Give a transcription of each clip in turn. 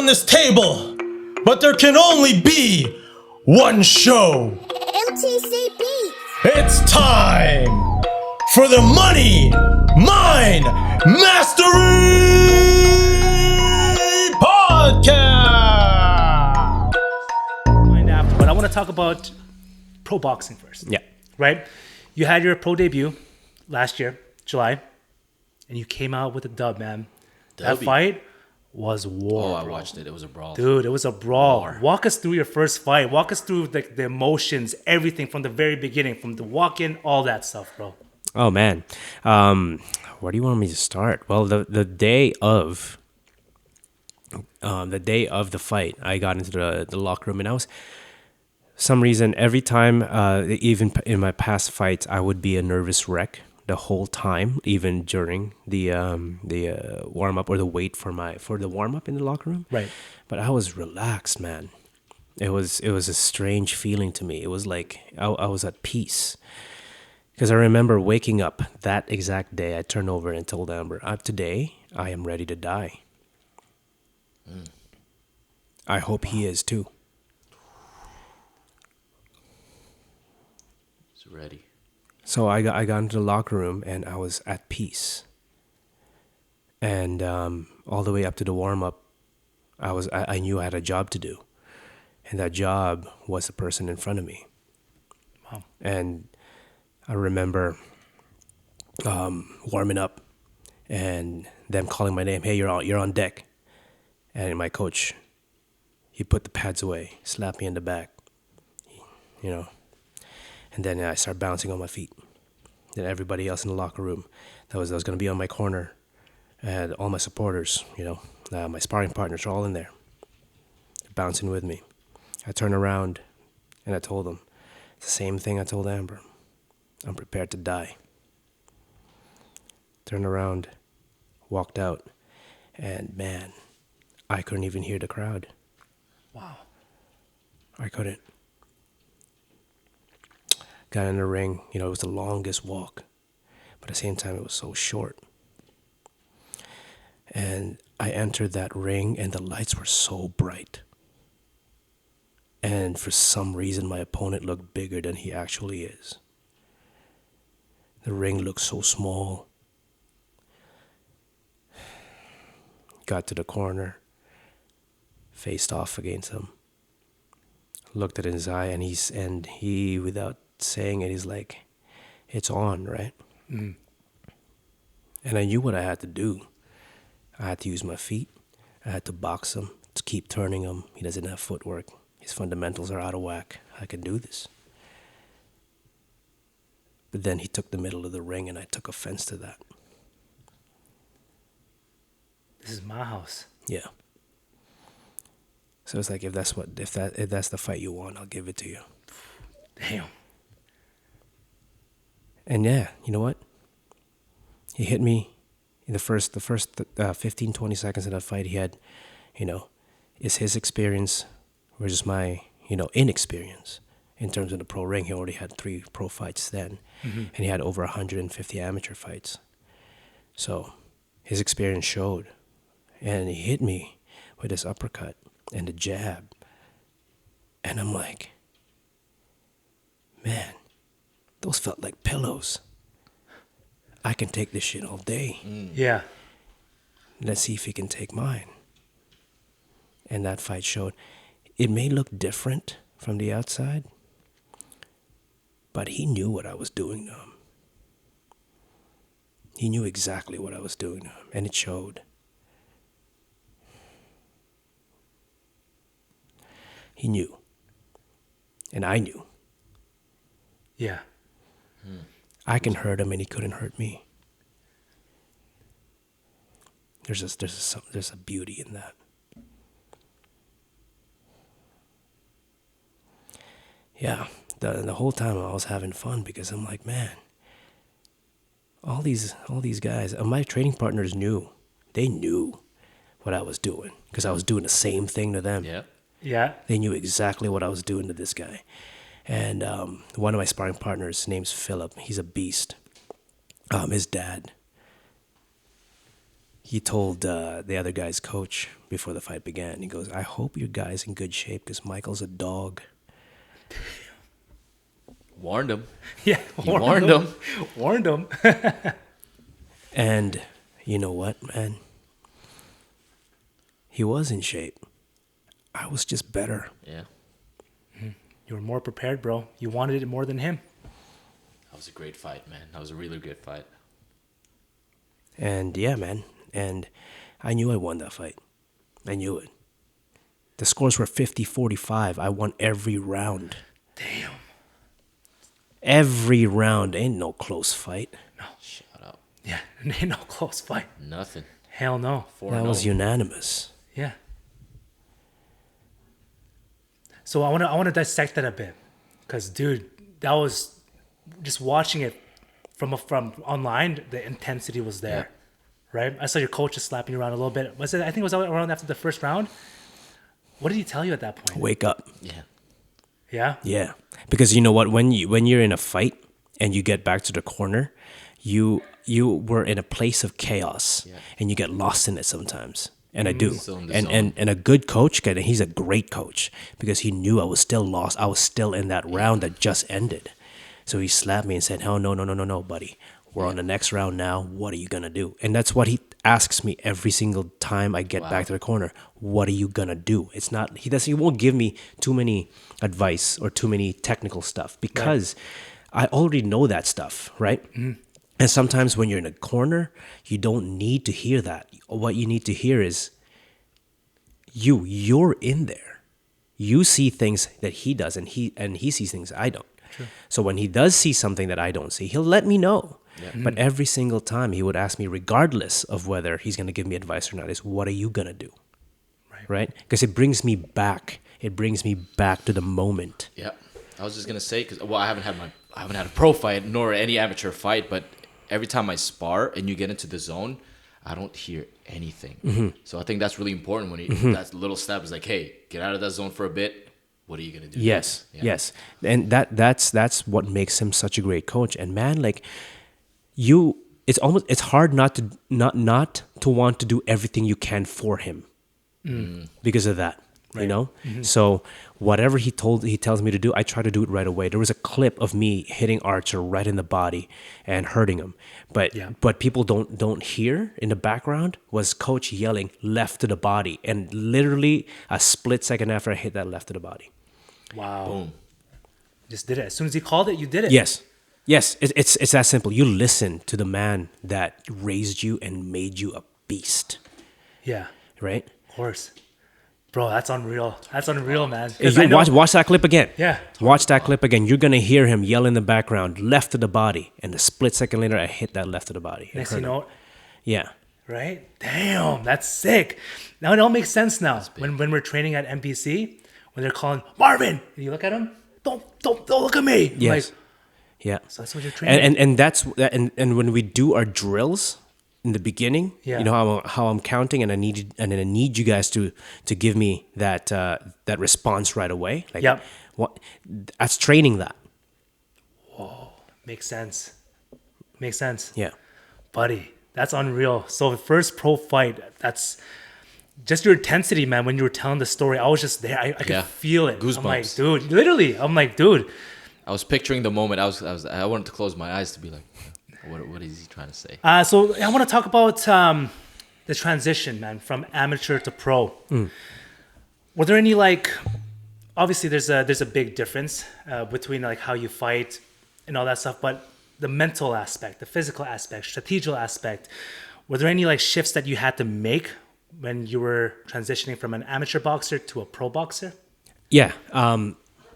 on this table, but there can only be one show. MTC Beats. It's time for the Money Mind Mastery Podcast. But I want to talk about pro boxing first. Yeah. Right? You had your pro debut last year, July, and you came out with a dub, man. That fight was war. Oh, I watched it. It was a brawl. Dude, it was a brawl. War. Walk us through your first fight. Walk us through the emotions, everything from the very beginning, from the walk-in, all that stuff, bro. Oh man, where do you want me to start? Well, the day of the fight, I got into the locker room, and I was, some reason, every time, even in my past fights, I would be a nervous wreck the whole time, even during the warm up or the wait for the warm up in the locker room. Right. But I was relaxed, man. It was a strange feeling to me. It was like I was at peace. Because I remember waking up that exact day, I turned over and told Amber, today I am ready to die. I hope he is too. It's ready. So I got into the locker room and I was at peace. And all the way up to the warm-up, I knew I had a job to do. And that job was the person in front of me. Wow. And I remember warming up and them calling my name. Hey, you're on deck. And my coach, he put the pads away, slapped me in the back, and then I started bouncing on my feet. Then everybody else in the locker room that was going to be on my corner, I had all my supporters, my sparring partners are all in there, bouncing with me. I turned around and I told them the same thing I told Amber. I'm prepared to die. Turned around, walked out, and man, I couldn't even hear the crowd. Wow. I couldn't. Got in the ring, it was the longest walk, but at the same time it was so short. And I entered that ring and the lights were so bright. And for some reason my opponent looked bigger than he actually is. The ring looked so small. Got to the corner, faced off against him. Looked at his eye, and he without saying it, he's like, "It's on, right?" Mm. And I knew what I had to do. I had to use my feet. I had to box him, to keep turning him. He doesn't have footwork. His fundamentals are out of whack. I can do this. But then he took the middle of the ring, and I took offense to that. This is my house. Yeah. So it's like, if that's the fight you want, I'll give it to you. Damn. And yeah, you know what? He hit me in the first 15, 20 seconds of that fight. He had, is his experience versus my, inexperience in terms of the pro ring. He already had 3 pro fights then, and he had over 150 amateur fights. So his experience showed, and he hit me with this uppercut and the jab, and I'm like, man, those felt like pillows. I can take this shit all day. Yeah. Let's see if he can take mine. And that fight showed, it may look different from the outside, but he knew what I was doing to him. He knew exactly what I was doing to him, and it showed. He knew. And I knew. Yeah. I can hurt him and he couldn't hurt me. There's a beauty in that. Yeah, the whole time I was having fun because I'm like, man, all these guys, my training partners knew. They knew what I was doing because I was doing the same thing to them. Yeah. Yeah. They knew exactly what I was doing to this guy. And one of my sparring partners, his name's Philip. He's a beast. His dad, he told the other guy's coach before the fight began. He goes, "I hope your guy's in good shape because Michael's a dog." Warned him. Yeah, He warned him. Warned him. And you know what, man? He was in shape. I was just better. Yeah. You were more prepared, bro. You wanted it more than him. That was a great fight, man. That was a really good fight. And yeah, man. And I knew I won that fight. I knew it. The scores were 50-45. I won every round. Damn. Every round. Ain't no close fight. Shut up. Yeah, ain't no close fight. Nothing. Hell no. 4-0. That was unanimous. Yeah. So I want to dissect that a bit, because dude, that was just watching it from online. The intensity was there, right? I saw your coach just slapping you around a little bit. Was it? I think it was around after the first round. What did he tell you at that point? Wake up. Yeah. Yeah. Yeah. Because you know what? When you're in a fight and you get back to the corner, you were in a place of chaos and you get lost in it sometimes. And I do. Still in the And a good coach, and he's a great coach because he knew I was still lost. I was still in that round that just ended. So he slapped me and said, "Oh, no, buddy. We're on the next round now. What are you going to do?" And that's what he asks me every single time I get back to the corner. What are you going to do? It's not, he won't give me too many advice or too many technical stuff because I already know that stuff, right? Mm-hmm. And sometimes when you're in a corner, you don't need to hear that. What you need to hear is you're in there. You see things that he does, and he sees things I don't. True. So when he does see something that I don't see, he'll let me know. Yeah. But every single time he would ask me, regardless of whether he's going to give me advice or not, is what are you going to do? Right? Because it brings me back. It brings me back to the moment. Yeah. I was just going to say, because I haven't had a pro fight nor any amateur fight, but every time I spar and you get into the zone, I don't hear anything. Mm-hmm. So I think that's really important when that little step is like, hey, get out of that zone for a bit. What are you going to do? Yes, yes. And that's what makes him such a great coach. And man, like it's hard not to want to do everything you can for him because of that. Right. You know? Mm-hmm. So whatever he tells me to do, I try to do it right away. There was a clip of me hitting Archer right in the body and hurting him. But people don't hear in the background was coach yelling left to the body. And literally a split second after I hit that left to the body. Wow. Boom. Just did it. As soon as he called it, you did it. Yes. It's that simple. You listen to the man that raised you and made you a beast. Yeah. Right? Of course. Bro, that's unreal. That's unreal, man. Watch that clip again. Yeah. Watch that clip again. You're going to hear him yell in the background, left to the body. And a split second later, I hit that left to the body. Next thing you know. Yeah. Right? Damn, that's sick. Now it all makes sense now. When we're training at MPC, when they're calling, Marvin, and you look at him, don't look at me. Yes. Like, yeah. So that's what you're training. And when we do our drills, in the beginning, you know how I'm counting, and I need you guys to give me that response right away. Like, what? That's training that. Whoa, makes sense. Yeah, buddy, that's unreal. So the first pro fight, that's just your intensity, man. When you were telling the story, I was just there. I could feel it. Goosebumps. I'm like, dude, literally. I'm like, dude. I was picturing the moment. I wanted to close my eyes to be like, what is he trying to say? So I want to talk about the transition, man, from amateur to pro. Were there any obviously there's a big difference between like how you fight and all that stuff, but the mental aspect, the physical aspect, strategical aspect, were there any shifts that you had to make when you were transitioning from an amateur boxer to a pro boxer? Yeah.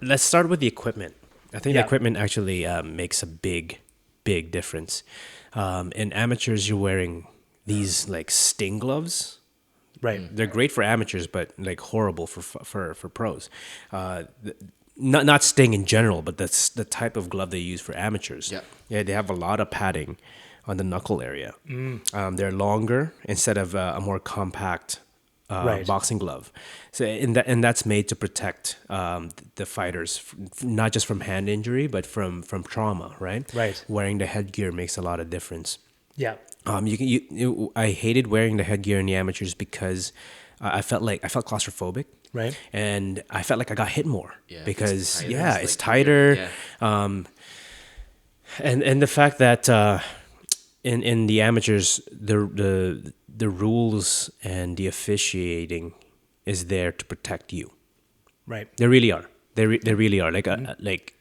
Let's start with the equipment. I think the equipment actually makes a big difference. In amateurs, you're wearing these sting gloves. Right. They're great for amateurs, but horrible for pros. Not sting in general, but that's the type of glove they use for amateurs. Yeah, they have a lot of padding on the knuckle area. They're longer instead of a more compact boxing glove. So and that's made to protect the fighters, not just from hand injury, but from trauma, right? Right. Wearing the headgear makes a lot of difference. Yeah. I hated wearing the headgear in the amateurs because I felt claustrophobic. Right. And I felt like I got hit more Yeah, if because it's tighter, it's like tighter. yeah. And the fact that in the amateurs the rules and the officiating is there to protect you. Right. They really are. They really are. Like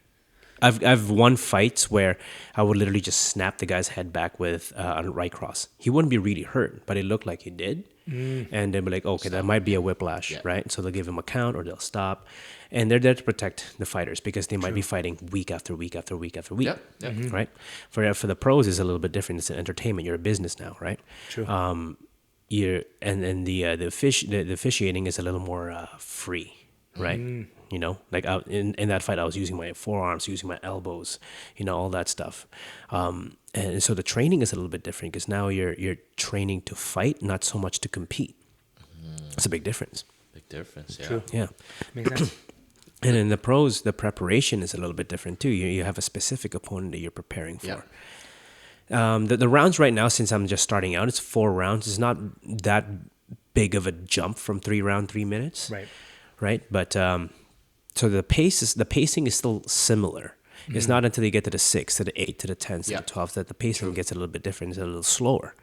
I've won fights where I would literally just snap the guy's head back with a right cross. He wouldn't be really hurt, but it looked like he did. And they'd be like, okay, that might be a whiplash, Yeah. right? So they'll give him a count or they'll stop. And they're there to protect the fighters because they might be fighting week after week after week after week, Yep, yep. right? For the pros, it's a little bit different. It's an entertainment. You're a business now, right? True. The officiating is a little more free, right? You know, like in that fight, I was using my forearms, using my elbows, you know, all that stuff. And so the training is a little bit different because now you're training to fight, not so much to compete. It's a big difference. Big difference. Yeah. True. Yeah. Makes sense. And in the pros, the preparation is a little bit different too. You have a specific opponent that you're preparing for. Yeah. The rounds right now, since I'm just starting out, it's 4 rounds. It's not that big of a jump from 3 minutes. Right. Right. But so the pacing is still similar. It's not until you get to the 6, to the 8, to the 10s, Yeah. to the 12s that the pacing gets a little bit different. It's a little slower.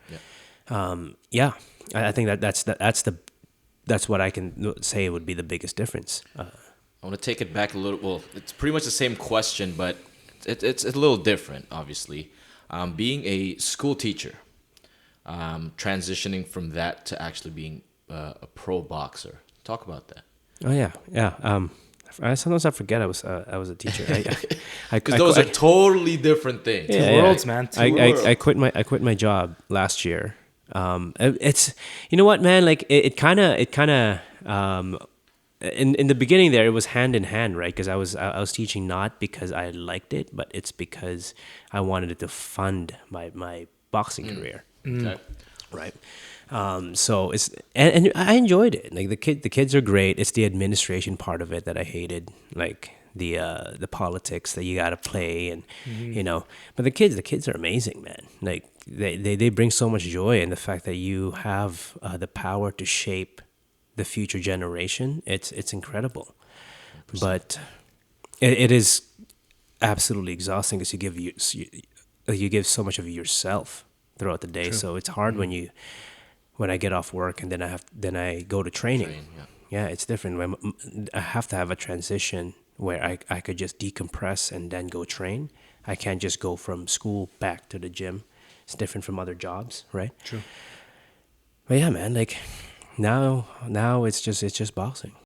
Yeah. I think that's what I can say would be the biggest difference. I want to take it back a little. Well, it's pretty much the same question, but it's a little different, obviously. Being a school teacher, transitioning from that to actually being a pro boxer. Talk about that. Oh yeah. Sometimes I forget I was a teacher. Because those are totally different things. Yeah, worlds, man. Two worlds. I quit my job last year. It's, you know what, man, like it kind of in the beginning there it was hand in hand, right? Because I was teaching not because I liked it, but it's because I wanted it to fund my boxing career. Okay. Right. So it's and I enjoyed it. Like the kids are great. It's the administration part of it that I hated. Like the politics that you gotta play and you know. But the kids are amazing, man. Like they bring so much joy, and the fact that you have the power to shape the future generation, it's incredible. 100%. But it is absolutely exhausting because you give so much of yourself throughout the day. True. So it's hard when I get off work and then I go to training. Yeah, it's different. I have to have a transition where I could just decompress and then go train. I can't just go from school back to the gym. It's different from other jobs, right? True. But yeah, man, like now it's just boxing.